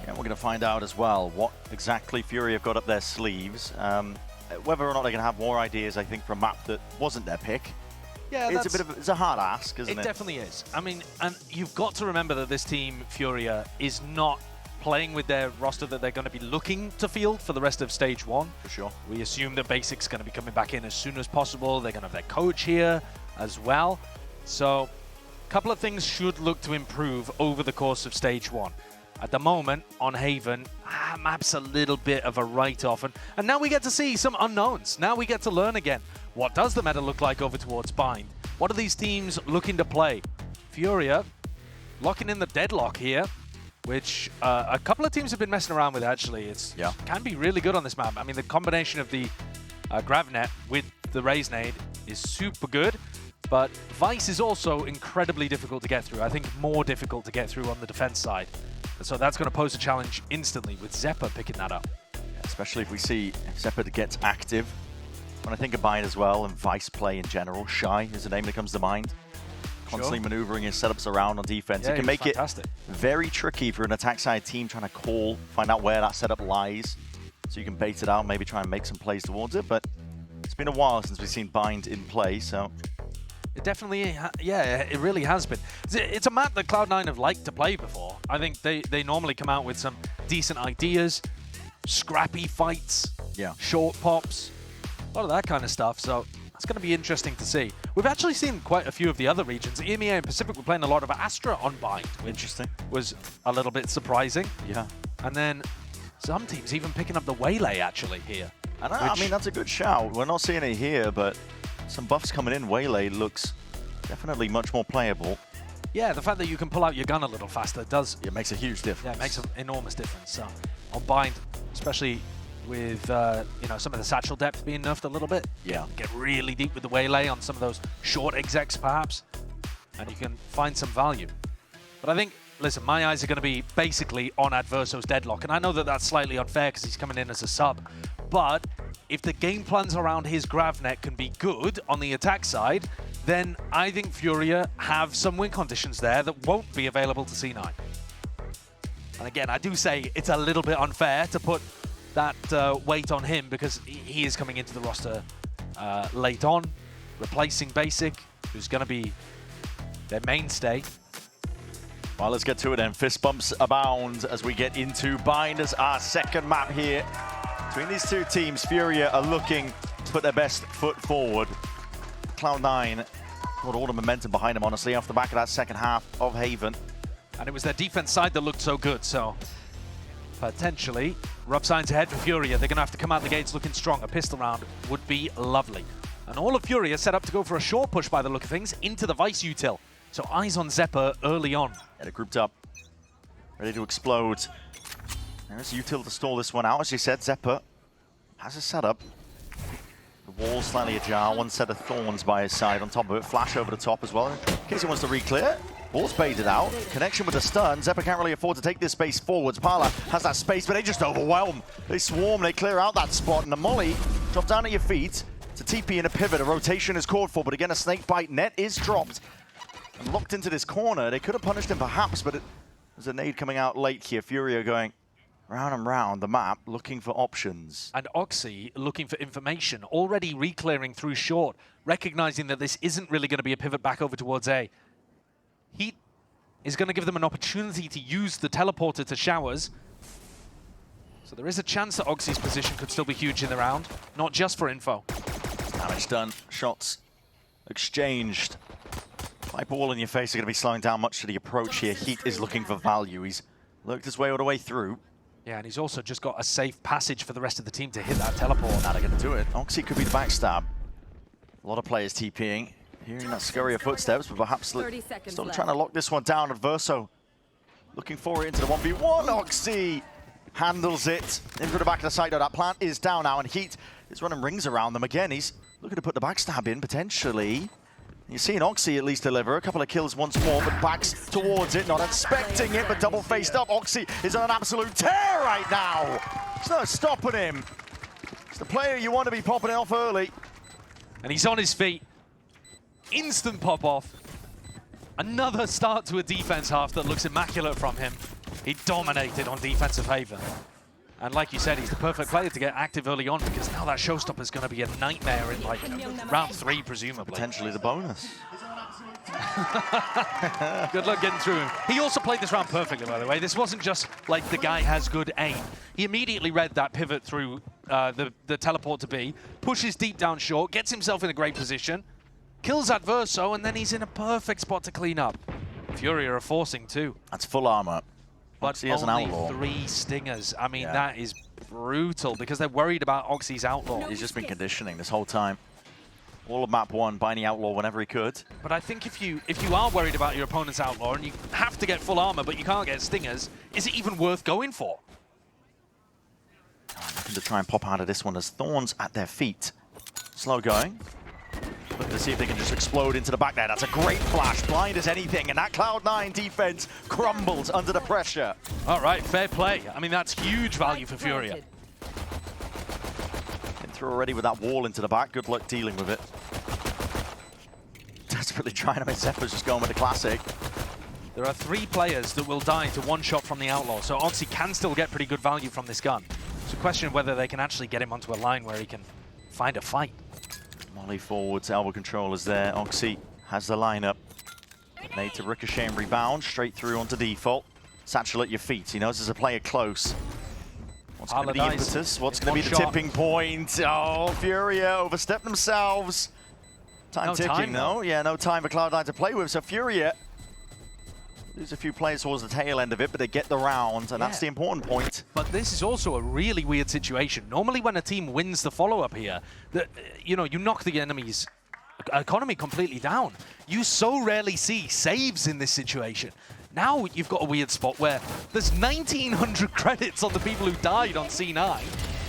Yeah, we're going to find out as well what exactly Fury have got up their sleeves. Whether or not they can have more ideas, I think, for a map that wasn't their pick. Yeah, it's a hard ask, isn't it? It definitely is. I mean, and you've got to remember that this team, Furia, is not playing with their roster that they're going to be looking to field for the rest of Stage 1. For sure. We assume that Basic's going to be coming back in as soon as possible. They're going to have their coach here as well. So a couple of things should look to improve over the course of Stage 1. At the moment, on Haven, map's a little bit of a write-off. And now we get to see some unknowns. Now we get to learn again. What does the meta look like over towards Bind? What are these teams looking to play? Furia locking in the deadlock here, which a couple of teams have been messing around with, actually. It can be really good on this map. I mean, the combination of the Gravnet with the Raise Nade is super good, but Vice is also incredibly difficult to get through. I think more difficult to get through on the defense side. So that's going to pose a challenge instantly with Zeppa picking that up. Yeah, especially if we see Zeppa gets active. When I think of Bind as well, and Vice play in general, Shy is the name that comes to mind. Constantly maneuvering his setups around on defense. It can make it very tricky for an attack side team trying to find out where that setup lies. So you can bait it out, maybe try and make some plays towards it. But it's been a while since we've seen Bind in play, so... It definitely, yeah, it really has been. It's a map that Cloud9 have liked to play before. I think they normally come out with some decent ideas, scrappy fights, short pops, a lot of that kind of stuff. So it's going to be interesting to see. We've actually seen quite a few of the other regions. EMEA and Pacific were playing a lot of Astra on Bind, which was a little bit surprising. Yeah. And then some teams even picking up the Waylay actually here. And I mean, that's a good shout. We're not seeing it here, but some buffs coming in. Waylay looks definitely much more playable. Yeah, the fact that you can pull out your gun a little faster does... It makes a huge difference. Yeah, it makes an enormous difference. So on Bind, especially with you know, some of the satchel depth being nerfed a little bit. Yeah. Get really deep with the Waylay on some of those short execs perhaps, and you can find some value. But I think, listen, my eyes are going to be basically on Adverso's Deadlock, and I know that that's slightly unfair because he's coming in as a sub, but if the game plans around his Gravnet can be good on the attack side, then I think Furia have some win conditions there that won't be available to C9. And again, I do say it's a little bit unfair to put that weight on him because he is coming into the roster late on, replacing Basic, who's going to be their mainstay. Well, let's get to it then. Fist bumps abound as we get into Bind as our second map here. Between these two teams, Furia are looking to put their best foot forward. Cloud9 got all the momentum behind them, honestly, off the back of that second half of Haven. And it was their defense side that looked so good, so potentially rough signs ahead for Furia. They're going to have to come out the gates looking strong. A pistol round would be lovely. And all of Furia set up to go for a short push by the look of things into the Vice util. So eyes on Zeppa early on. Yeah, they're grouped up, ready to explode. There's util to stall this one out. As you said, Zeppa has a setup. The wall slightly ajar, one set of thorns by his side on top of it. Flash over the top as well, in case he wants to re-clear. Wall's baited out. Connection with the stun. Zeppa can't really afford to take this space forwards. Parla has that space, but they just overwhelm. They swarm, they clear out that spot, and the molly drops down at your feet. It's a TP and a pivot. A rotation is called for, but again, a snake bite net is dropped. And locked into this corner. They could have punished him perhaps, but there's a nade coming out late here. Furia going round and round the map, looking for options. And Oxy looking for information, already re-clearing through short, recognizing that this isn't really going to be a pivot back over towards A. Heat is going to give them an opportunity to use the teleporter to showers. So there is a chance that Oxy's position could still be huge in the round, not just for info. Damage done, shots exchanged. Viper wall in your face are going to be slowing down much to the approach here. Heat is looking for value. He's lurked his way all the way through. Yeah, and he's also just got a safe passage for the rest of the team to hit that teleport. Now they're going to do it. Oxy could be the backstab. A lot of players TPing. Hearing that scurry of footsteps, but perhaps still trying to lock this one down. Adverso looking for it into the 1v1. Oxy handles it. In through the back of the site, though. That plant is down now, and Heat is running rings around them again. He's looking to put the backstab in, potentially. You're seeing Oxy at least deliver a couple of kills once more, but backs towards it, not expecting it, but double faced up. Oxy is on an absolute tear right now. It's not stopping him. It's the player you want to be popping off early. And he's on his feet. Instant pop off. Another start to a defense half that looks immaculate from him. He dominated on defensive haven. And like you said, he's the perfect player to get active early on because now that showstopper is going to be a nightmare in like round 3, presumably. Potentially the bonus. Good luck getting through him. He also played this round perfectly, by the way. This wasn't just like the guy has good aim. He immediately read that pivot through the teleport to B, pushes deep down short, gets himself in a great position, kills Adverso, and then he's in a perfect spot to clean up. Furia are forcing too. That's full armor. But Oxy has an only outlaw. 3 stingers. I mean, that is brutal because they're worried about Oxy's outlaw. He's just been conditioning this whole time. All of map 1, buying the outlaw whenever he could. But I think if you are worried about your opponent's outlaw and you have to get full armor but you can't get stingers, is it even worth going for? Looking to try and pop out of this one as Thorns at their feet. Slow going. Looking to see if they can just explode into the back there. That's a great flash, blind as anything, and that Cloud9 defense crumbles under the pressure. All right, fair play. I mean, that's huge value for Furia. Been through already with that wall into the back. Good luck dealing with it. Desperately trying to make Zephyrs just going with the classic. There are 3 players that will die to 1 shot from the outlaw, so Oxy can still get pretty good value from this gun. It's a question of whether they can actually get him onto a line where he can find a fight. Molly forwards, elbow control is there. Oxy has the lineup. Made to ricochet and rebound, straight through onto default. Satchel at your feet. He knows there's a player close. What's going to be the impetus? What's going to be the tipping point? Oh, Furia overstepped themselves. Time ticking, though. Yeah, no time for Cloud9 to play with. So Furia lose a few players towards the tail end of it, but they get the round, and that's the important point. But this is also a really weird situation. Normally when a team wins the follow-up here, you knock the enemy's economy completely down. You so rarely see saves in this situation. Now you've got a weird spot where there's 1,900 credits on the people who died on C9,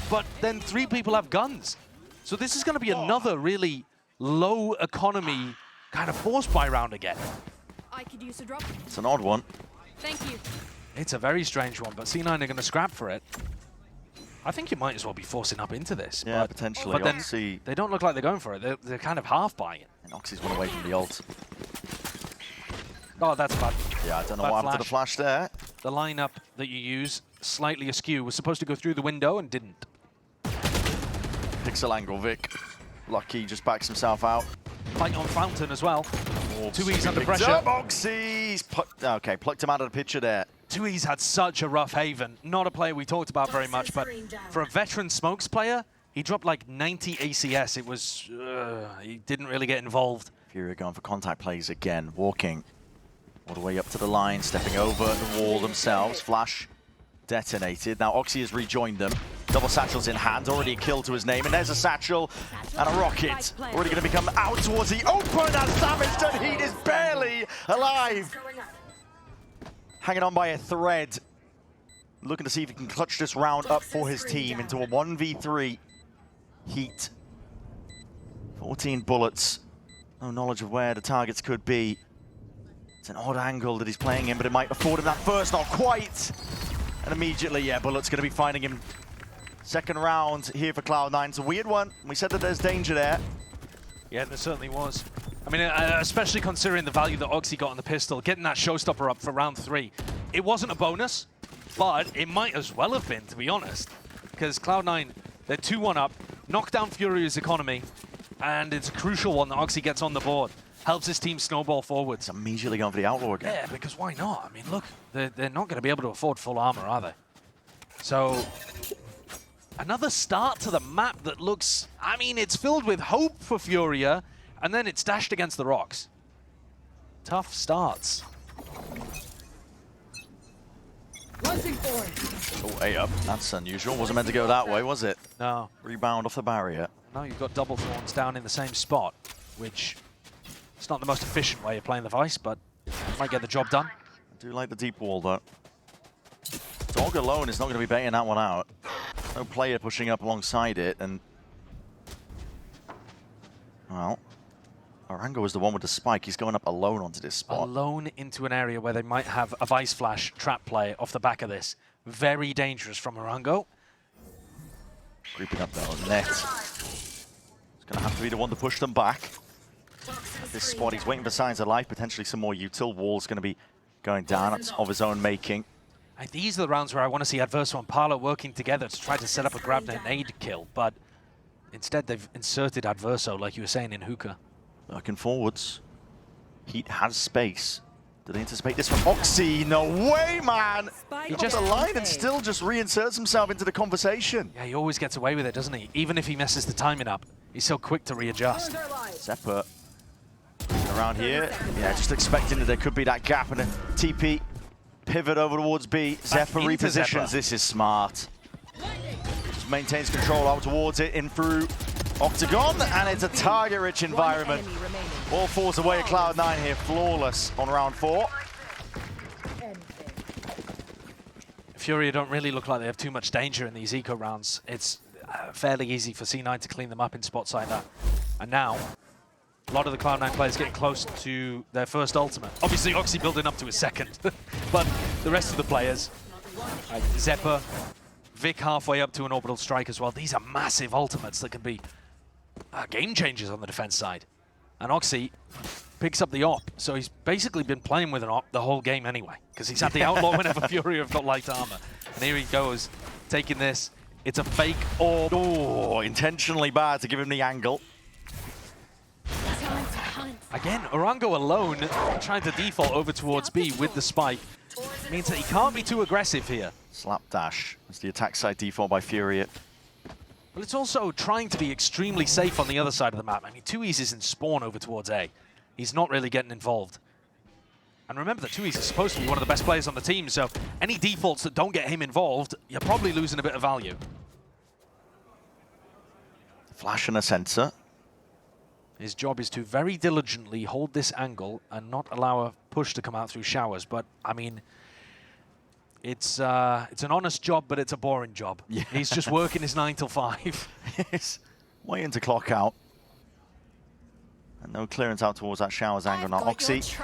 but then 3 people have guns. So this is going to be another really low economy kind of force buy round again. I could use a drop. It's an odd one. Thank you. It's a very strange one, but C9 are going to scrap for it. I think you might as well be forcing up into this. Yeah, but, potentially. But then Oxy, they don't look like they're going for it. They're kind of half buying it. and Oxy's one away from the ult. Oh, that's bad. Yeah, I don't know Bad what happened to the flash there. The lineup that you use, slightly askew, was supposed to go through the window and didn't. Pixel angle, Vic. Lucky just backs himself out. Fight on Fountain as well. 2E's under Picked pressure. up, Oxy's okay, plucked him out of the picture there. 2E's had such a rough haven. Not a player we talked about very much, but for a veteran smokes player, he dropped like 90 ACS. It was, he didn't really get involved. Furia going for contact plays again, walking all the way up to the line, stepping over the wall themselves. Flash detonated. Now Oxy has rejoined them. Double satchels in hand, already a kill to his name, and there's a satchel and a rocket. Already going to become out towards the open as damage done. Heat is barely alive. Hanging on by a thread. Looking to see if he can clutch this round up for his team into a 1v3. Heat. 14 bullets. No knowledge of where the targets could be. It's an odd angle that he's playing in, but it might afford him that first, not quite. And immediately, yeah, Bullet's going to be finding him. Second round here for Cloud9. It's a weird one. We said that there's danger there. Yeah, there certainly was. I mean, especially considering the value that Oxy got on the pistol, getting that showstopper up for round 3. It wasn't a bonus, but it might as well have been, to be honest. Because Cloud9, they're 2-1 up, knock down Furia's economy, and it's a crucial one that Oxy gets on the board. Helps his team snowball forwards. It's immediately going for the outlaw again. Yeah, because why not? I mean, look, they're not going to be able to afford full armor, are they? So, another start to the map that looks, I mean, it's filled with hope for Furia, and then it's dashed against the rocks. Tough starts. Oh, 8 up. That's unusual. Wasn't meant to go that way, was it? No. Rebound off the barrier. Now you've got double thorns down in the same spot, which it's not the most efficient way of playing the Vice, but might get the job done. I do like the deep wall, though. Dog alone is not going to be baiting that one out. No player pushing up alongside it, and well, Orango is the one with the spike. He's going up alone onto this spot. Alone into an area where they might have a Vice Flash trap play off the back of this. Very dangerous from Orango. Creeping up though, net. It's going to have to be the one to push them back. At this spot, he's waiting for signs of life. Potentially some more util. Wall's going to be going down. That's of his own making. These are the rounds where I want to see Adverso and Parla working together to try to set up a grab and nade kill, but instead they've inserted Adverso, like you were saying, in hookah. Looking forwards. Heat has space. Do they anticipate this from Oxy? No way, man! He just a line and still just reinserts himself into the conversation. Yeah, he always gets away with it, doesn't he? Even if he messes the timing up, he's so quick to readjust. Zephyr around here. Yeah, just expecting that there could be that gap and a TP pivot over towards B. Zephyr repositions. This is smart. Just maintains control out towards it, in through Octagon, and it's a target-rich environment. Ball falls away at Cloud9 here, flawless on round 4. Furia don't really look like they have too much danger in these eco rounds. It's fairly easy for C9 to clean them up in spots like that. And now, a lot of the Cloud9 players getting close to their first ultimate. Obviously, Oxy building up to his second, but the rest of the players, Zephyr, Vic halfway up to an orbital strike as well. These are massive ultimates that can be game changers on the defense side. And Oxy picks up the op, so he's basically been playing with an op the whole game anyway, because he's had the outlaw whenever Furia have got light armor. And here he goes, taking this. It's a fake orb. Oh, intentionally bad to give him the angle. Again, Orango alone, trying to default over towards B with the spike, means that he can't be too aggressive here. Slapdash as the attack side default by Furia. But it's also trying to be extremely safe on the other side of the map. I mean, 2E's is in spawn over towards A. He's not really getting involved. And remember that 2E's is supposed to be one of the best players on the team, so any defaults that don't get him involved, you're probably losing a bit of value. Flash and a sensor. His job is to very diligently hold this angle and not allow a push to come out through showers. But, I mean, it's an honest job, but it's a boring job. Yeah. He's just working his 9 till 5. Yes. Waiting to clock out. And no clearance out towards that showers angle. Now Oxy is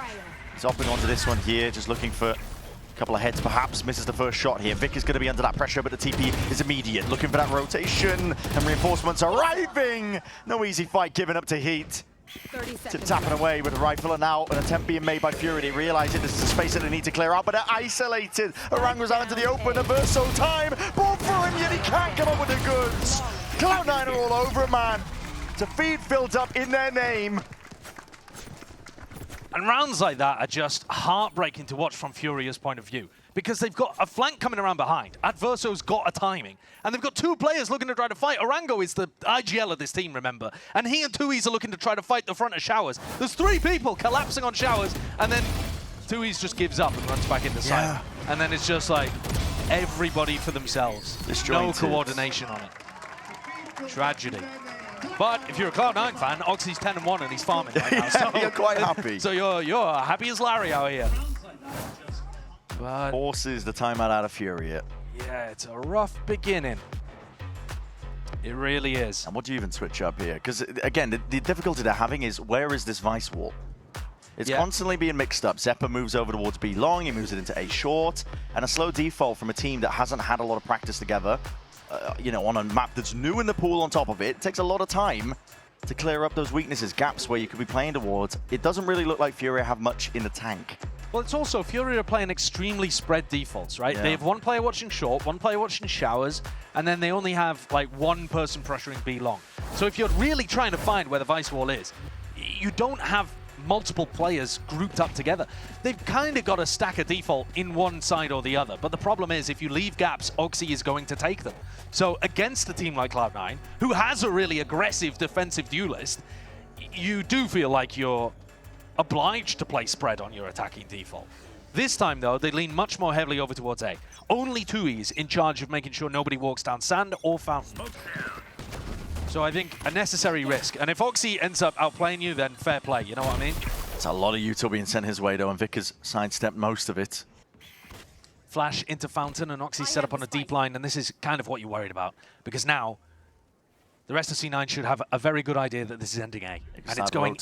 hopping onto this one here, just looking for a couple of heads perhaps. Misses the first shot here. Vic is going to be under that pressure, but the TP is immediate. Looking for that rotation, and reinforcements arriving. No easy fight given up to Heat. To tapping away with a rifle, and now an attempt being made by Fury. They realize this is a space that they need to clear out, but they're isolated. Orango's out into the open. Averso time. Ball for him, yet he can't come up with the goods. Cloud9 are all over it, man. To feed filled up in their name. And rounds like that are just heartbreaking to watch from Furia's point of view, because they've got a flank coming around behind. Adverso's got a timing, and they've got 2 players looking to try to fight. Orango is the IGL of this team, remember, and he and 2E's are looking to try to fight the front of showers. There's 3 people collapsing on showers, and then 2E's just gives up and runs back into side. And then it's just like everybody for themselves. No coordination on it. Tragedy. But if you're a Cloud9 fan, Oxy's 10-1 and he's farming right now. So you're quite happy. So you're happy as Larry out here. But forces the timeout out of Furia. Yeah, it's a rough beginning. It really is. And what do you even switch up here? Because again, the difficulty they're having is, where is this Vice wall? It's constantly being mixed up. Zephyr moves over towards B long, he moves it into A short, and a slow default from a team that hasn't had a lot of practice together. You know, on a map that's new in the pool on top of it. It takes a lot of time to clear up those weaknesses, gaps where you could be playing towards. It doesn't really look like Furia have much in the tank. Well, it's also, Furia are playing extremely spread defaults, right? Yeah. They have 1 player watching short, 1 player watching showers, and then they only have like 1 person pressuring B long. So if you're really trying to find where the Vice wall is, you don't have multiple players grouped up together. They've kind of got a stack of default in one side or the other, but the problem is if you leave gaps, Oxy is going to take them. So against a team like Cloud9, who has a really aggressive defensive duelist, you do feel like you're obliged to play spread on your attacking default. This time though, they lean much more heavily over towards A. Only 2E's in charge of making sure nobody walks down sand or fountain. So I think a necessary risk. And if Oxy ends up outplaying you, then fair play, you know what I mean? It's a lot of util being sent his way though, and Vic has sidestepped most of it. Flash into fountain, and Oxy set up on a deep line, and this is kind of what you're worried about. Because now, the rest of C9 should have a very good idea that this is ending A. And it's going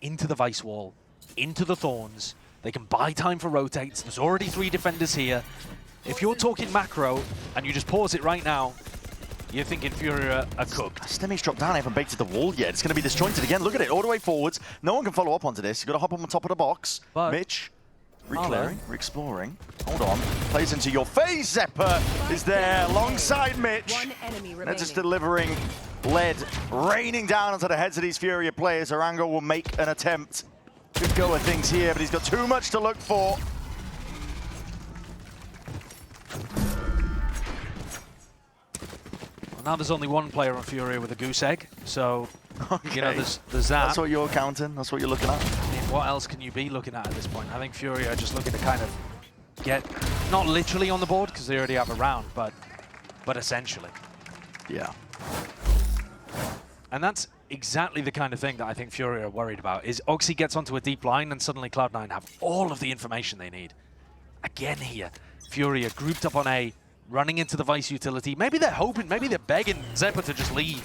into the Vice wall, into the Thorns. They can buy time for rotates. There's already 3 defenders here. If you're talking macro, and you just pause it right now, you're thinking Furia are cooked. Stemmy's dropped down, I haven't baited the wall yet. It's going to be disjointed again. Look at it, all the way forwards. No one can follow up onto this. You've got to hop on top of the box. But Mitch. Reclearing, re-exploring. Hold on. Plays into your face. Zephyr is there alongside Mitch. One enemy They're remaining. just delivering lead, raining down onto the heads of these Furia players. Arango will make an attempt. Good go at things here, but he's got too much to look for. Well, now there's only one player on Furia with a goose egg, so Okay. you know there's that. That's what you're counting. That's what you're looking at. I mean, what else can you be looking at this point? I think Furia are just looking to kind of get, not literally on the board because they already have a round, but essentially. Yeah. And that's exactly the kind of thing that I think Furia are worried about, is Oxy gets onto a deep line and suddenly Cloud9 have all of the information they need. Again here, Furia grouped up on A, running into the Vice utility. Maybe they're hoping, maybe they're begging Zephyr to just leave.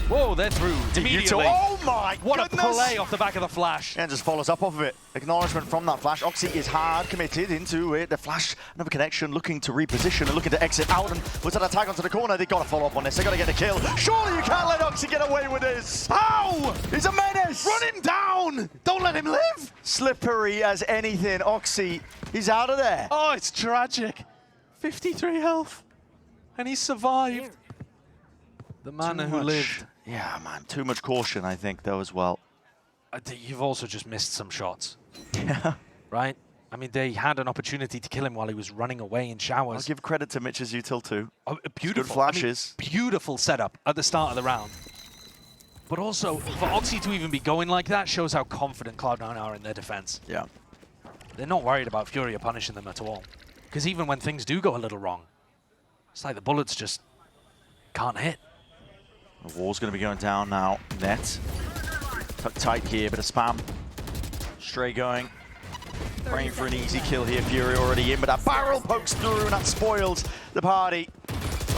Whoa, they're through immediately. Oh my What goodness! a play off the back of the flash. And just follows up off of it. Acknowledgement from that flash. Oxy is hard committed into it. The flash, another connection, looking to reposition and looking to exit out. And was that a tag onto the corner? They got to follow up on this. They got to get the kill. Surely you can't let Oxy get away with this. How? He's a menace. Run him down! Don't let him live! Slippery as anything. Oxy, he's out of there. Oh, it's tragic. 53 health. And he survived. The man who lived. Yeah, man. Too much caution, I think, though, as well. You've also just missed some shots, Yeah. right? I mean, they had an opportunity to kill him while he was running away in I'll showers. give credit to Mitch's util, too. Oh, beautiful. Good flashes. I mean, beautiful setup at the start of the round. But also, for Oxy to even be going like that shows how confident Cloud9 are in their defense. Yeah. They're not worried about Furia punishing them at all. Because even when things do go a little wrong, it's like the bullets just can't hit. The wall's going to be going down now. Net. Tucked tight here, bit of spam. Stray going. Praying for an easy kill here. Fury already in, but that barrel pokes through and that spoils the party.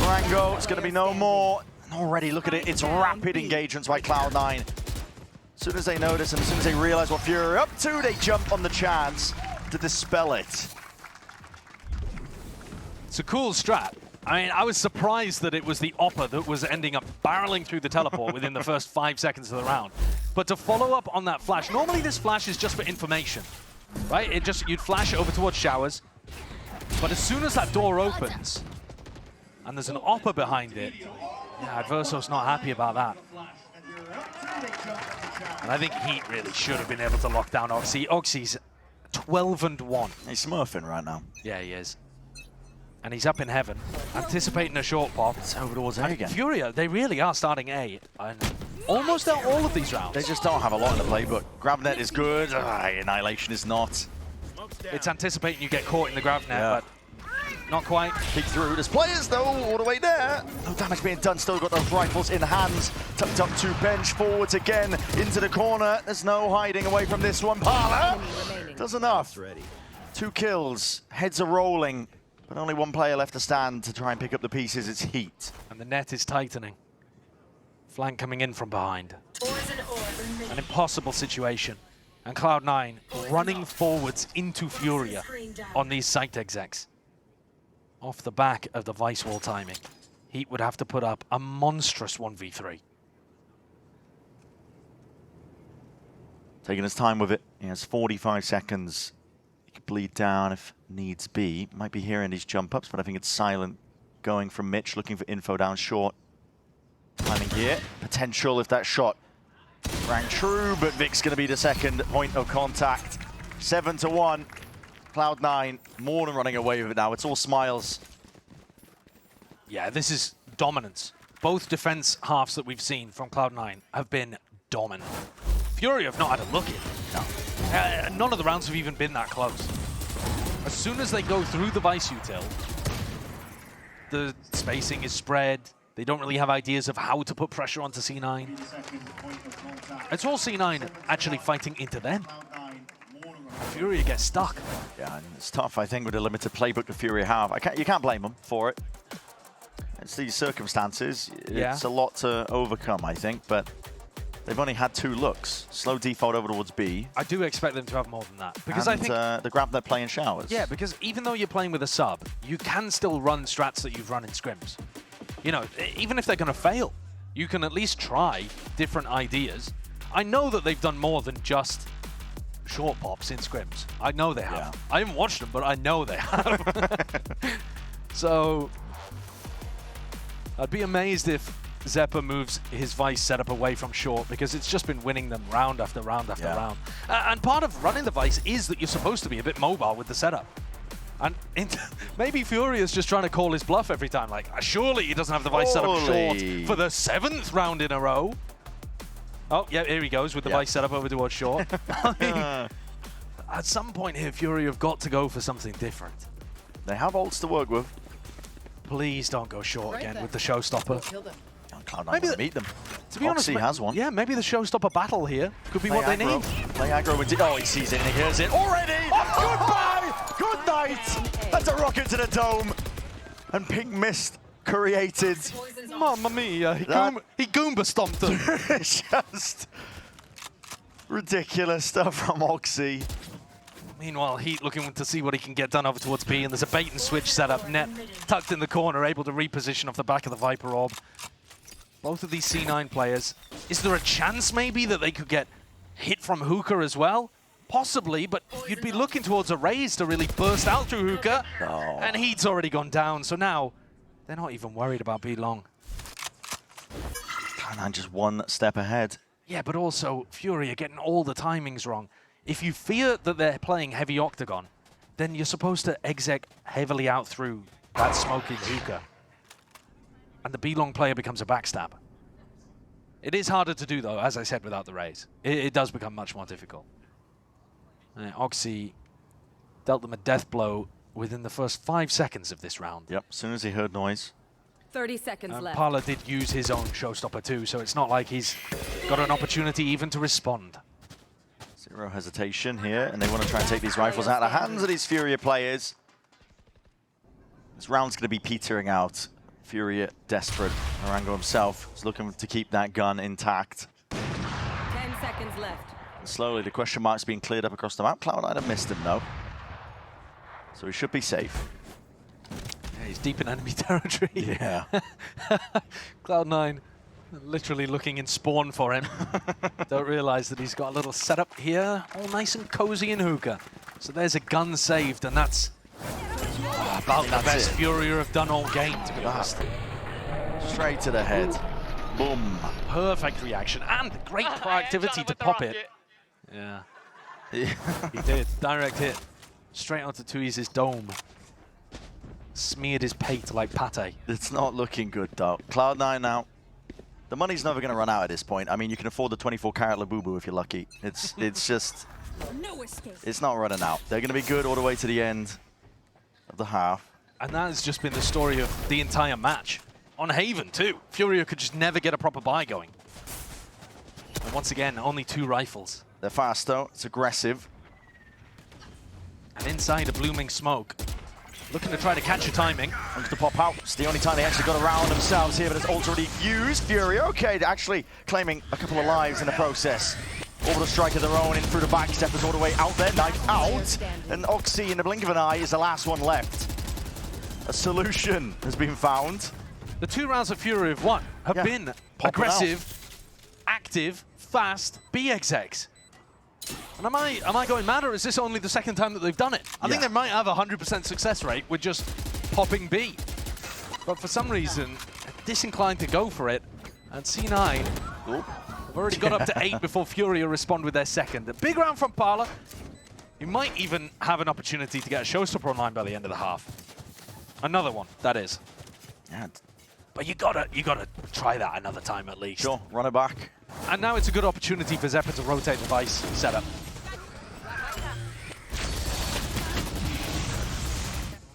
Rango, it's going to be no more. And already, look at it. It's rapid engagements by Cloud9. As soon as they notice and as soon as they realize what Fury are up to, they jump on the chance to dispel it. It's a cool strat. I mean, I was surprised that it was the Oppa that was ending up barreling through the teleport within the first 5 seconds of the round. But to follow up on that flash, normally this flash is just for information, right? You'd flash over towards showers, but as soon as that door opens, and there's an Oppa behind it, yeah, Adverso's not happy about that. And I think Heat really should have been able to lock down Oxy. Oxy's 12-1. He's smurfing right now. Yeah, he is. And he's up in heaven, anticipating a short pop. It's over towards A again. Furia, they really are starting A, and almost out all of these rounds. They just don't have a lot in the playbook. Grabnet is good. Annihilation is not. It's anticipating you get caught in the grav net, Yeah. but not quite. Peek through. There's players, though, all the way there. No damage being done. Still got those rifles in hands. Tucked up to bench. Forwards again into the corner. There's no hiding away from this one. Parla does enough. 2 kills. Heads are rolling. But only one player left to stand to try and pick up the pieces. It's Heat. And the net is tightening. Flank coming in from behind. An impossible situation. And Cloud9 running forwards into Furia on these site execs. Off the back of the Vice wall timing, Heat would have to put up a monstrous 1v3. Taking his time with it. He has 45 seconds. He could bleed down if needs be. Might be hearing these jump ups, but I think it's silent going from Mitch, looking for info down short. Timing here. Potential if that shot rang true, but Vic's going to be the second point of contact. 7-1. Cloud9 more than running away with it now. It's all smiles. Yeah, this is dominance. Both defense halves that we've seen from Cloud9 have been dominant. Fury have not had a look at it. No. None of the rounds have even been that close. As soon as they go through the Vice util, the spacing is spread. They don't really have ideas of how to put pressure onto C9. It's all C9 actually fighting into them. Fury gets stuck. Yeah, and it's tough, I think, with the limited playbook the Fury have. You can't blame them for it. It's these circumstances. Yeah. It's a lot to overcome, I think, but they've only had 2 looks. Slow default over towards B. I do expect them to have more than that. Because and, I think the grab they're playing showers. yeah, because even though you're playing with a sub, you can still run strats that you've run in scrims. You know, even if they're going to fail, you can at least try different ideas. I know that they've done more than just short pops in scrims. I know they have. Yeah. I haven't watched them, but I know they have. So I'd be amazed if Zeppa moves his Vice setup away from short, because it's just been winning them round after round after round. And part of running the Vice is that you're supposed to be a bit mobile with the setup. And maybe Fury is just trying to call his bluff every time, like, surely he doesn't have the Vice set up short for the 7th round in a row. Oh, yeah, here he goes with the Vice set up over towards short. I mean, at some point here, Fury have got to go for something different. They have ults to work with. Please don't go short again with the showstopper. Cloud9 want to meet them. To be honest, he has one. Yeah, maybe the showstopper battle here could be what they need. Play aggro and oh, he sees it and he hears it already. Oh, goodbye, good night. That's a rocket to the dome, and pink mist created. Mamma mia, he Goomba stomped him. Just ridiculous stuff from Oxy. Meanwhile, Heat looking to see what he can get done over towards B, and there's a bait and switch setup. Net tucked in the corner, able to reposition off the back of the Viper Orb. Both of these C9 players. Is there a chance maybe that they could get hit from Hookah as well? Possibly, but you'd be looking towards a raise to really burst out through Hookah. Oh. And Heat's already gone down, so now they're not even worried about B long. Cloud9 just one step ahead. Yeah, but also Fury are getting all the timings wrong. If you fear that they're playing heavy Octagon, then you're supposed to exec heavily out through that smoking Hookah. And the B-long player becomes a backstab. It is harder to do, though, as I said, without the raise. It does become much more difficult. Oxy dealt them a death blow within the first 5 seconds of this round. Yep, as soon as he heard noise. 30 seconds left. Parla did use his own showstopper too, so it's not like he's got an opportunity even to respond. Zero hesitation here, and they want to try and take these rifles out of the hands of these Furia players. This round's going to be petering out. Furia desperate. Narango himself is looking to keep that gun intact. 10 seconds left. And slowly the question mark's being cleared up across the map. Cloud9 have missed him though, so he should be safe. Yeah, he's deep in enemy territory. Yeah. Cloud9 literally looking in spawn for him. Don't realize that he's got a little setup here, all nice and cozy in Hookah. So there's a gun saved, and that's about the best Furia have done all game, to be honest. Straight to the head. Boom. Perfect reaction, and great proactivity to pop it. Yeah. He did. Direct hit. Straight onto Tui's dome. Smeared his pate like pate. It's not looking good, though. Cloud9 now. The money's never going to run out at this point. I mean, you can afford the 24-carat Labubu if you're lucky. It's just... No escape. It's not running out. They're going to be good all the way to the end of the half. And that has just been the story of the entire match. On Haven, too. Furia could just never get a proper buy going. And once again, only 2 rifles. They're fast, though. It's aggressive. And inside a blooming smoke. Looking to try to catch a timing. Wants to pop out. It's the only time they actually got around themselves here, but it's already used. Fury, okay, actually claiming a couple of lives in the process. Orbital strike of their own in through the back. Steppers all the way out there, knife out. And Oxy, in the blink of an eye, is the last one left. A solution has been found. The 2 rounds that Fury have won have been aggressive, active, fast B execs. And am I going mad, or is this only the 2nd time that they've done it? I think they might have a 100% success rate with just popping B. But for some reason, disinclined to go for it. And C9 have already got up to 8 before Furia respond with their 2nd. A big round from Parla. You might even have an opportunity to get a showstopper online by the end of the half. Another one, that is. Yeah. But you gotta try that another time at least. Sure, run it back. And now it's a good opportunity for Zeppa to rotate the Vice setup.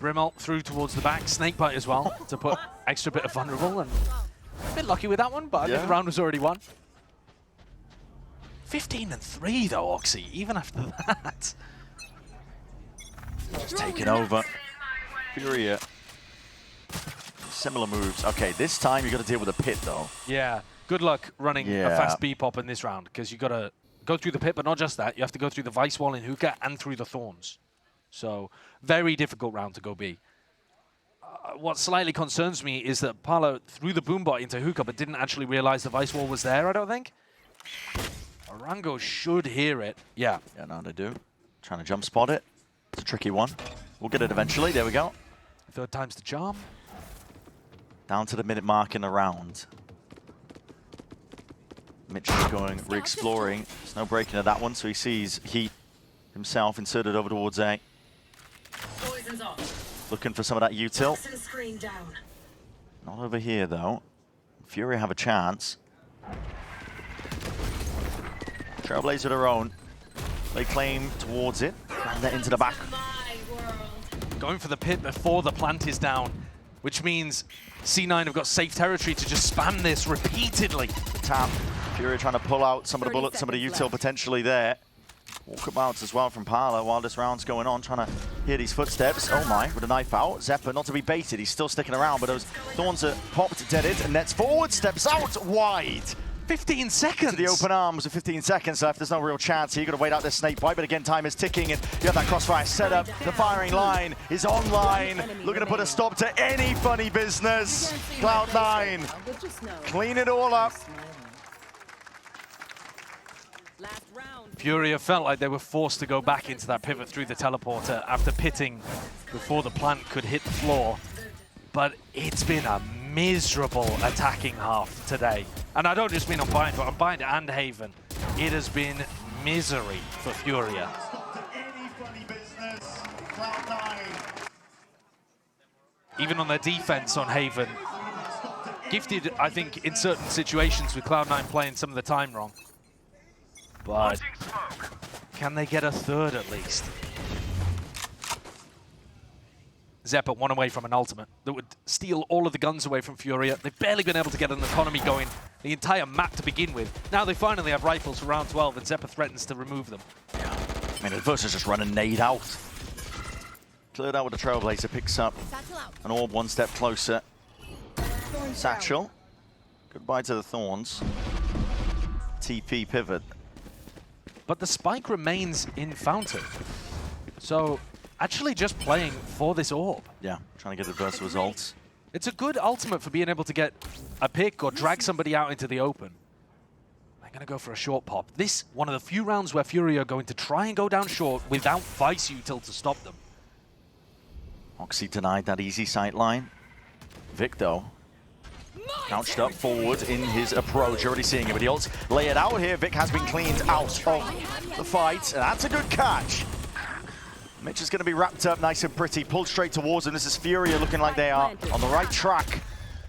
Brimalt through towards the back, Snakebite as well, to put extra bit of vulnerable, and a bit lucky with that one, but I think the round was already won. 15-3 though, Oxy, even after that. Just taking over. Furia. Similar moves. Okay, this time you got to deal with a pit though. Yeah. Good luck running a fast B-pop in this round, because you got to go through the pit, but not just that. You have to go through the Vice wall in Hookah and through the Thorns. So, very difficult round to go B. What slightly concerns me is that Parla threw the Boombot into Hookah, but didn't actually realize the Vice wall was there, I don't think. Durango should hear it. Yeah. Yeah, no, they do. Trying to jump spot it. It's a tricky one. We'll get it eventually. There we go. Third time's the charm. Down to the minute mark in the round. Mitch is going, re-exploring. There's no breaking of that one, so he sees Heat himself inserted over towards A. Looking for some of that util. Not over here, though. Fury have a chance. Trailblazer their own. They claim towards it, and they're into the back. Going for the pit before the plant is down, which means C9 have got safe territory to just spam this repeatedly. The tap. Fury trying to pull out some of the bullets, some of the util potentially there. Walkabouts as well from Parla while this round's going on, trying to hear these footsteps. Oh my, with a knife out. Zeppa not to be baited, he's still sticking around, but those thorns are popped, deaded, and nets forward, steps out wide. 15 seconds! To the open arms with 15 seconds left, there's no real chance here. You've got to wait out this snake bite, but again, time is ticking, and you have that crossfire set up. The firing line is online, looking to put a stop to any funny business. Cloud9, clean it all up. Furia felt like they were forced to go back into that pivot through the teleporter after pitting before the plant could hit the floor. But it's been a miserable attacking half today. And I don't just mean on Bind, but on Bind and Haven. It has been misery for Furia. Even on their defense on Haven. Gifted, I think, in certain situations with Cloud9 playing some of the time wrong. But can they get a third at least? Zeppa one away from an ultimate that would steal all of the guns away from Furia. They've barely been able to get an economy going the entire map to begin with. Now they finally have rifles for round 12 and Zeppa threatens to remove them. Yeah. I mean, Adversa's just running nade out. Cleared out with the Trailblazer, picks up an orb one step closer. Satchel. Goodbye to the Thorns. TP pivot. But the spike remains in Fountain. So actually just playing for this orb. Yeah, trying to get adverse results. It's a good ultimate for being able to get a pick or drag somebody out into the open. They're going to go for a short pop. This, one of the few rounds where Fury are going to try and go down short without Vice util to stop them. Oxy denied that easy sight line. Vic, though, couched up forward in his approach. Already seeing it, but the ults lay it out here. Vic has been cleaned out of the fight, and that's a good catch. Mitch is going to be wrapped up nice and pretty, pulled straight towards him. This is Furia looking like they are on the right track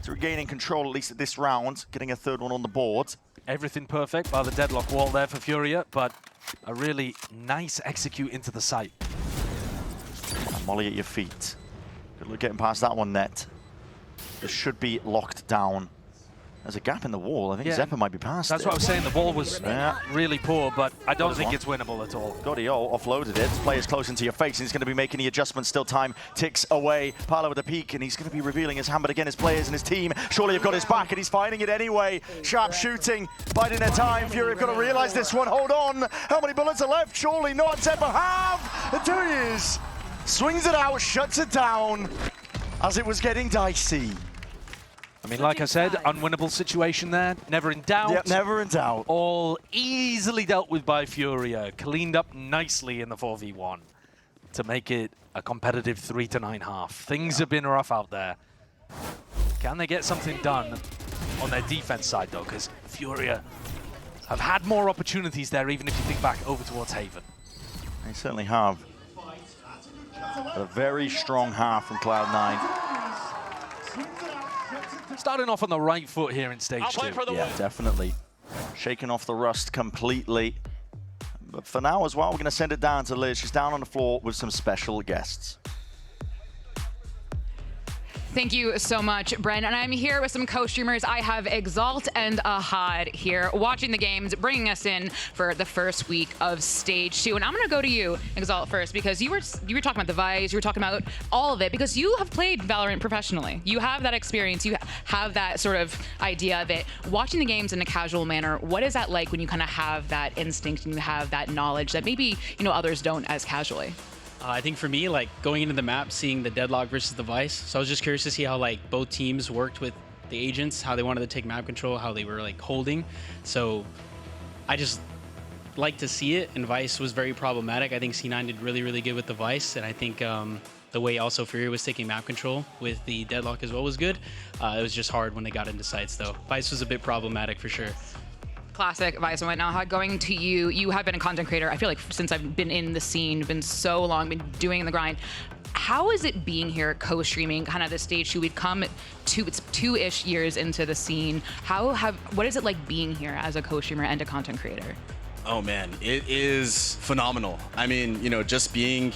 to regaining control, at least at this round, getting a third one on the board. Everything perfect by the deadlock wall there for Furia, but a really nice execute into the site. And Molly at your feet. Good luck getting past that one, Net. This should be locked down. There's a gap in the wall. I think Zeppa might be past That's it. what I was saying. The wall was really poor, but I don't think one. it's winnable at all. Godio offloaded it. This player's close into your face, and he's going to be making the adjustments. Still time ticks away. Parla with a peek, and he's going to be revealing his hand, but again, his players and his team surely have got his back, and he's finding it anyway. Sharp shooting, biding their time. Fury have got to realize this one. Hold on. How many bullets are left? Surely not. Zeppa have. There he is. Swings it out, shuts it down as it was getting dicey. I mean, like I said, unwinnable situation there. Never in doubt. Yep, never in doubt. All easily dealt with by Furia. Cleaned up nicely in the 4v1 to make it a competitive 3-9 half. Things have been rough out there. Can they get something done on their defense side, though? Because Furia have had more opportunities there, even if you think back over towards Haven. They certainly have. A very strong half from Cloud9. Starting off on the right foot here in stage 2. Yeah, definitely. Shaking off the rust completely. But for now as well, we're going to send it down to Liz. She's down on the floor with some special guests. Thank you so much, Bren. And I'm here with some co-streamers. I have Exalt and Ahad here watching the games, bringing us in for the first week of Stage 2. And I'm going to go to you, Exalt, first, because you were talking about the Vice, you were talking about all of it, because you have played Valorant professionally. You have that experience, you have that sort of idea of it. Watching the games in a casual manner, what is that like when you kind of have that instinct and you have that knowledge that maybe others don't as casually? I think for me, like going into the map, seeing the Deadlock versus the Vice, so I was just curious to see how like both teams worked with the agents, how they wanted to take map control, how they were like holding. So I just like to see it, and Vice was very problematic. I think C9 did really, really good with the Vice, and I think the way also Furia was taking map control with the deadlock as well was good. It was just hard when they got into sites, though. Vice was a bit problematic for sure. Classic Vice and whatnot. Going to you, you have been a content creator. I feel like since I've been in the scene, been so long, been doing the grind. How is it being here co-streaming kind of the stage 2? We've come to, it's 2-ish years into the scene. What is it like being here as a co-streamer and a content creator? Oh man, it is phenomenal. I mean, you know, just being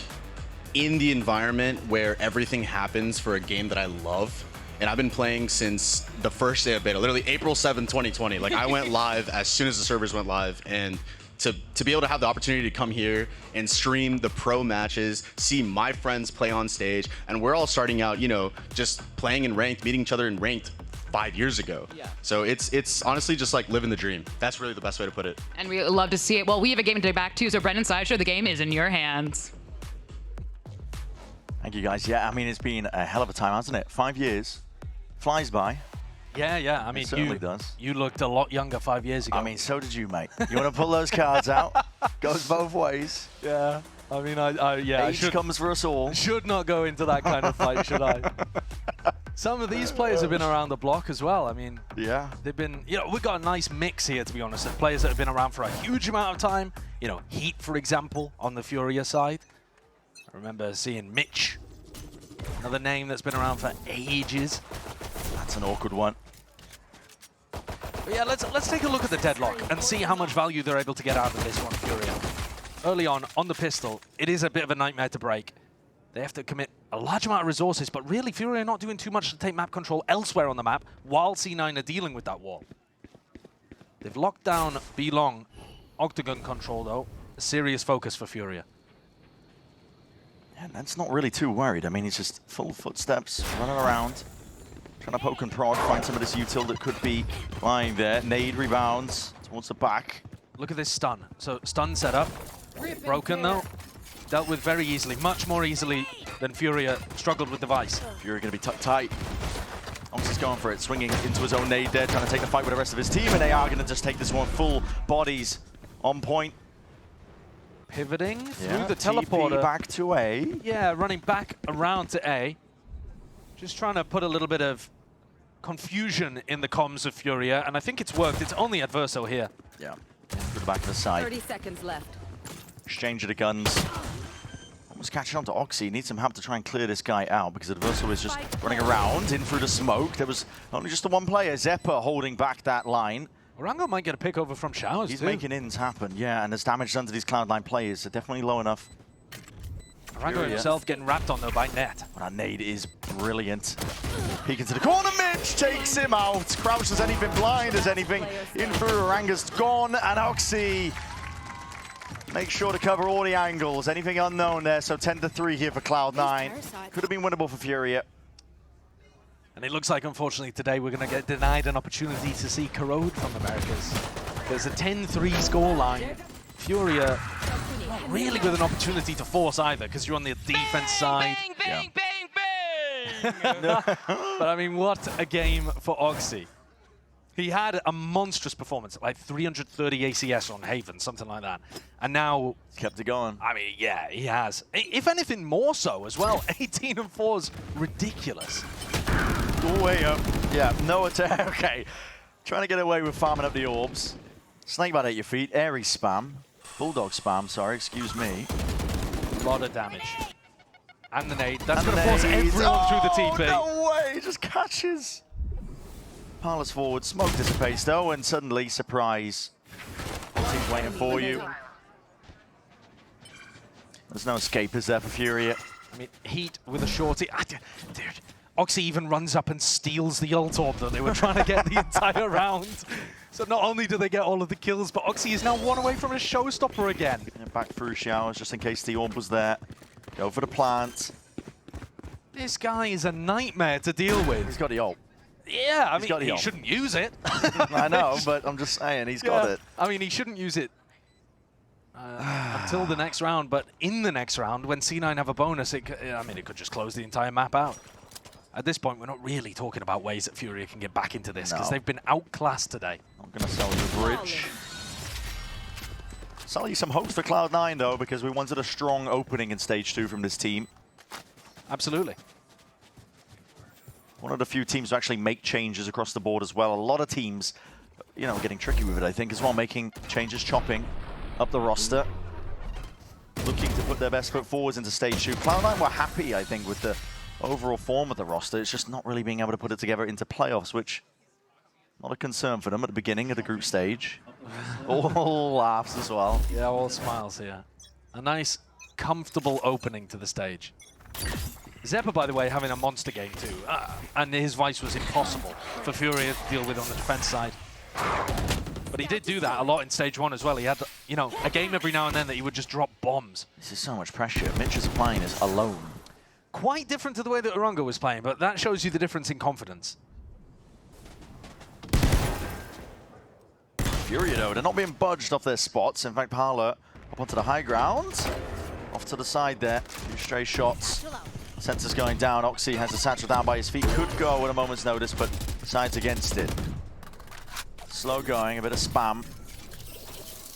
in the environment where everything happens for a game that I love. And I've been playing since the first day of beta, literally April 7th, 2020. Like I went live as soon as the servers went live, and to be able to have the opportunity to come here and stream the pro matches, see my friends play on stage, and we're all starting out, you know, just playing in ranked, meeting each other in ranked 5 years ago. Yeah. So it's honestly just like living the dream. That's really the best way to put it. And we love to see it. Well, we have a game to take back too, so Brendan Sideshow, the game is in your hands. Thank you, guys. Yeah, I mean, it's been a hell of a time, hasn't it? 5 years. Flies by. Yeah. I mean, it certainly does. You looked a lot younger 5 years ago. I mean, so did you, mate. You want to pull those cards out? Goes both ways. Yeah. I mean, Age comes for us all. Should not go into that kind of fight, should I? Some of these players have been around the block as well. I mean, yeah, they've been, you know, we've got a nice mix here, to be honest, of players that have been around for a huge amount of time. You know, Heat, for example, on the Furia side. I remember seeing Mitch, another name that's been around for ages. That's an awkward one. But yeah, let's take a look at the deadlock and see how much value they're able to get out of this one, Furia. Early on the pistol, it is a bit of a nightmare to break. They have to commit a large amount of resources, but really Furia are not doing too much to take map control elsewhere on the map while C9 are dealing with that wall. They've locked down B-Long. Octagon control, though, a serious focus for Furia. Yeah, that's not really too worried. I mean, he's just full footsteps, running around, trying to poke and prod, find some of this util that could be lying there. Nade rebounds towards the back. Look at this stun. So stun setup, broken though, dealt with very easily, much more easily than Furia struggled with the Vice. Furia going to be tucked tight. Ox is going for it, swinging into his own nade there, trying to take the fight with the rest of his team, and they are going to just take this one full bodies on point. Pivoting through the teleporter. TP back to A. Yeah, running back around to A. Just trying to put a little bit of confusion in the comms of Furia, and I think it's worked. It's only Adverso here. Yeah, through the back of the side. 30 seconds left. Exchange of the guns. Almost catching on to Oxy. Needs some help to try and clear this guy out because Adverso is just running around in through the smoke. There was only just the one player, Zeppa, holding back that line. Orango might get a pick over from Showers, He's too. making ins happen, yeah, and there's damage done to these Cloud9 players. They're definitely low enough. Orango himself getting wrapped on, though, by Net. That nade is brilliant. Peek into the corner, Mitch takes him out. Crouch as anything, blind as anything. In through, Oranga's gone, and Oxy make sure to cover all the angles. Anything unknown there, so 10-3 here for Cloud9. Could have been winnable for Furia. And it looks like, unfortunately, today we're going to get denied an opportunity to see Corrode from Americas. There's a 10-3 scoreline. Furia not really with an opportunity to force either, because you're on the defense side. Bang, bang, bang! But I mean, what a game for Oxy. He had a monstrous performance, like 330 ACS on Haven, something like that. And now... kept it going. I mean, yeah, he has. If anything, more so as well. 18-4 is ridiculous. All way up. Yeah, no attack. Okay. Trying to get away with farming up the orbs. Snakebite at your feet. Airy spam. Bulldog spam, sorry, excuse me. A lot of damage. And the nade. That's going to force everyone through the TP. No way! He just catches. Parlous forward. Smoke dissipates, though, and suddenly, surprise. Team's waiting for you. There's no escape, is there, for Furia? I mean, Heat with a shorty. Dude. Oxy even runs up and steals the ult orb that they were trying to get the entire round. So not only do they get all of the kills, but Oxy is now one away from a showstopper again. Back through Showers just in case the orb was there. Go for the plant. This guy is a nightmare to deal with. He's got the ult. Yeah, I mean, he shouldn't use it. I know, but I'm just saying, he's got it. I mean, he shouldn't use it until the next round, but in the next round, when C9 have a bonus, it could just close the entire map out. At this point, we're not really talking about ways that Furia can get back into this, because they've been outclassed today. I'm going to sell you a bridge. Sully, some hopes for Cloud9 though, because we wanted a strong opening in stage 2 from this team. Absolutely. One of the few teams to actually make changes across the board as well. A lot of teams, you know, getting tricky with it, I think, as well, making changes, chopping up the roster. Looking to put their best foot forwards into stage 2. Cloud9 were happy, I think, with the overall form of the roster. It's just not really being able to put it together into playoffs, which not a concern for them at the beginning of the group stage. All laughs as well. Yeah, all smiles here. A nice, comfortable opening to the stage. Zeppa, by the way, having a monster game too. And his Vice was impossible for Fury to deal with on the defense side. But he did do that a lot in stage 1 as well. He had, you know, a game every now and then that he would just drop bombs. This is so much pressure. Mitch is applying this alone. Quite different to the way that Orango was playing, but that shows you the difference in confidence. Fury, though, they're not being budged off their spots. In fact, Parla up onto the high ground. Off to the side there. A few stray shots. Sensors going down. Oxy has the satchel down by his feet. Could go at a moment's notice, but decides against it. Slow going, a bit of spam.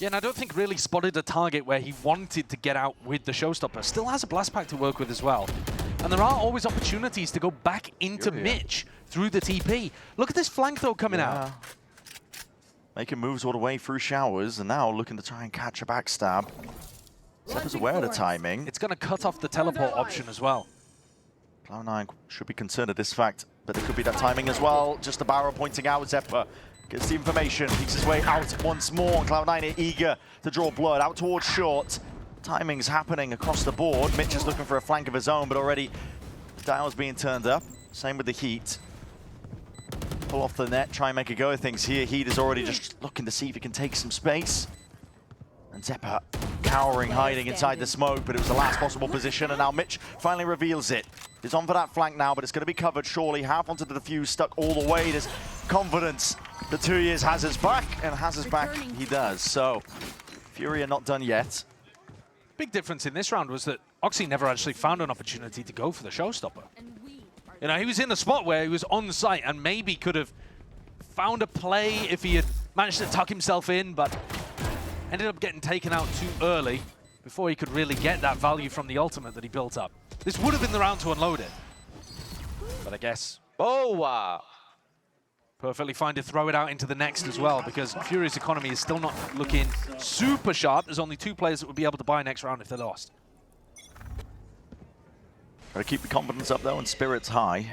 Yeah, and I don't think really spotted a target where he wanted to get out with the showstopper. Still has a blast pack to work with as well. And there are always opportunities to go back into Mitch through the TP. Look at this flank though coming out. Making moves all the way through showers, and now looking to try and catch a backstab. Zeppa's aware of the timing. It's going to cut off the teleport option as well. Cloud9 should be concerned at this fact, but there could be that timing as well. Just the barrel pointing out. Zeppa gets the information, peeks his way out once more. Cloud9 are eager to draw blood out towards short. Timing's happening across the board. Mitch is looking for a flank of his own, but already the dial's being turned up. Same with the Heat. Pull off the net, try and make a go of things here. Heat is already just looking to see if he can take some space. And Zeppa cowering, hiding inside the smoke, but it was the last possible position, and now Mitch finally reveals it. He's on for that flank now, but it's going to be covered surely. Half onto the defuse, stuck all the way. There's confidence. The 2 years has his back, and has his back he does. So, Fury are not done yet. Big difference in this round was that Oxy never actually found an opportunity to go for the showstopper. You know, he was in a spot where he was on site and maybe could have found a play if he had managed to tuck himself in, but ended up getting taken out too early before he could really get that value from the ultimate that he built up. This would have been the round to unload it. But I guess, perfectly fine to throw it out into the next as well, because Fury's economy is still not looking super sharp. There's only 2 players that would be able to buy next round if they lost. Gotta keep the confidence up though and spirits high.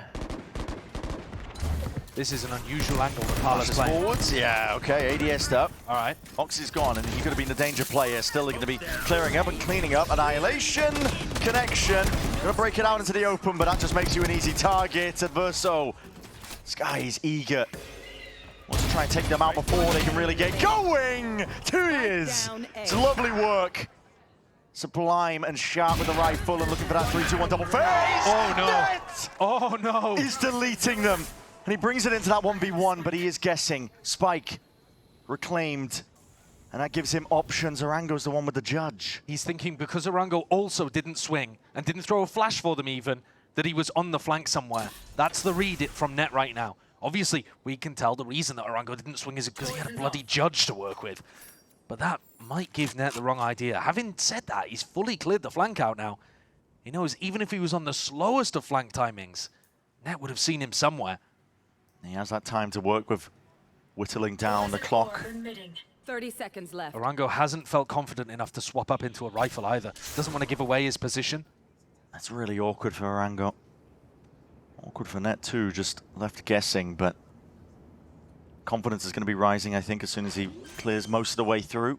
This is an unusual angle that Parla's playing. Forwards, yeah, okay, ADS'd up. All right. Oxy's gone, and he could have been the danger player. Still going to be clearing up and cleaning up. Annihilation, connection. Going to break it out into the open, but that just makes you an easy target. Adverso. Sky is eager. Wants to try and take them out before they can really get going. 2 years. It's lovely work. Sublime and sharp with the rifle and looking for that 3-2-1 double phase. Oh no. Net! Oh no. He's deleting them. And he brings it into that 1v1, but he is guessing. Spike reclaimed. And that gives him options. Orango's the one with the judge. He's thinking because Orango also didn't swing and didn't throw a flash for them even, that he was on the flank somewhere. That's the read from Net right now. Obviously, we can tell the reason that Orango didn't swing is because he had a bloody judge to work with. But that might give Net the wrong idea. Having said that, he's fully cleared the flank out now. He knows even if he was on the slowest of flank timings, Net would have seen him somewhere. He has that time to work with, whittling down the clock. 30 seconds left. Orango hasn't felt confident enough to swap up into a rifle either. Doesn't want to give away his position. That's really awkward for Orango. Awkward for Net too, just left guessing, but confidence is going to be rising, I think, as soon as he clears most of the way through.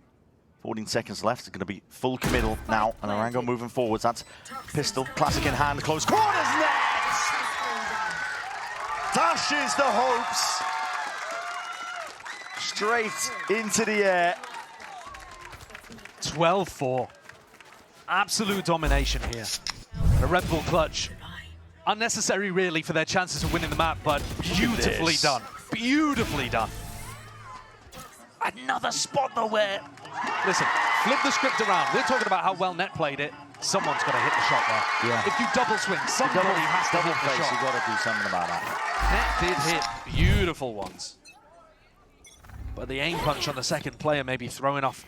14 seconds left. It's going to be full committal now, and Orango moving forwards. That's pistol, classic in hand, close quarters, Net! Dashes the hopes straight into the air. 12-4. Absolute domination here. A Red Bull clutch. Unnecessary, really, for their chances of winning the map, but beautifully done. Beautifully done. Another spot, though, where... Listen, flip the script around. We're talking about how well Net played it. Someone's got to hit the shot there. Yeah. If you double swing, somebody has to hit the shot. You've got to do something about that. Net did hit beautiful ones. But the aim punch on the second player may be throwing off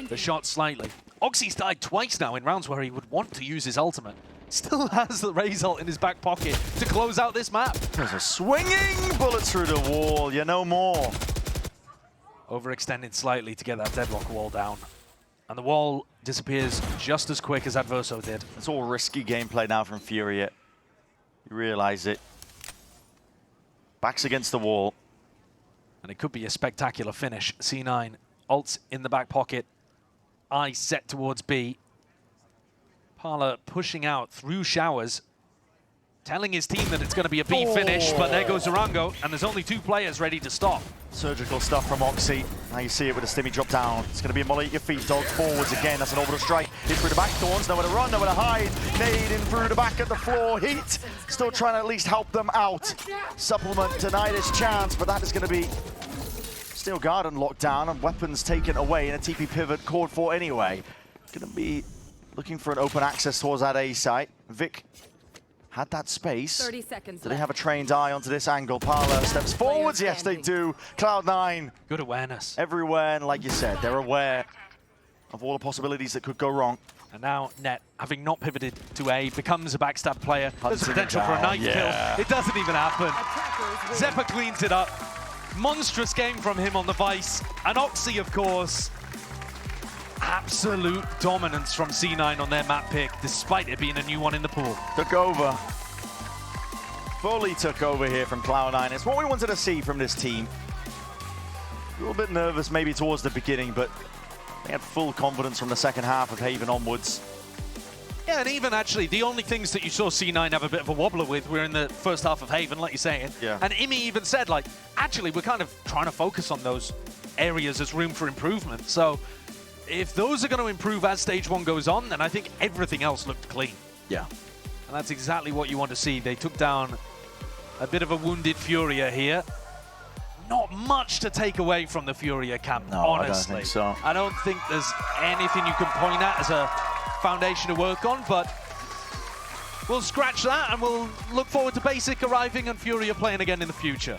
the shot slightly. Oxy's died twice now in rounds where he would want to use his ultimate. Still has the Raze ult in his back pocket to close out this map. There's a swinging bullet through the wall, you know more. Overextended slightly to get that deadlock wall down. And the wall disappears just as quick as Adverso did. It's all risky gameplay now from Fury. You realize it. Backs against the wall. And it could be a spectacular finish. C9, ults in the back pocket. Eye set towards B. Parla pushing out through showers, telling his team that it's going to be a B finish, but there goes Zarango, and there's only 2 players ready to stop. Surgical stuff from Oxy. Now you see it with a stimmy drop down. It's going to be a molly at your feet. Dogs forwards again. That's an orbital strike. Hit through the back. Thorns nowhere to run, nowhere to hide. Nade in through the back at the floor. Heat still trying to at least help them out. Supplement denied his chance, but that is going to be Steel Garden locked down and weapons taken away in a TP pivot called for anyway. Going to be looking for an open access towards that A site. Vic had that space. 30 seconds Do they have a trained eye onto this angle? Parla steps forwards. Yes, they do. Cloud9. Good awareness. Everywhere, and like you said, they're aware of all the possibilities that could go wrong. And now Net, having not pivoted to A, becomes a backstab player. There's Hunting potential it for a down, knife yeah. kill. It doesn't even happen. Attackers Zephyr cleans it up. Monstrous game from him on the Vice. And Oxy, of course. Absolute dominance from C9 on their map pick, despite it being a new one in the pool. Took over. Fully took over here from Cloud9. It's what we wanted to see from this team. A little bit nervous maybe towards the beginning, but they had full confidence from the second half of Haven onwards. Yeah, and even actually, the only things that you saw C9 have a bit of a wobbler with were in the first half of Haven, like you're saying. Yeah. And Imi even said, like, actually, we're kind of trying to focus on those areas as room for improvement. So if those are going to improve as Stage 1 goes on, then I think everything else looked clean. Yeah. And that's exactly what you want to see. They took down a bit of a wounded Furia here. Not much to take away from the Furia camp, No, honestly. I don't think so. I don't think there's anything you can point at as a foundation to work on, but we'll scratch that and we'll look forward to Basic arriving and Furia playing again in the future.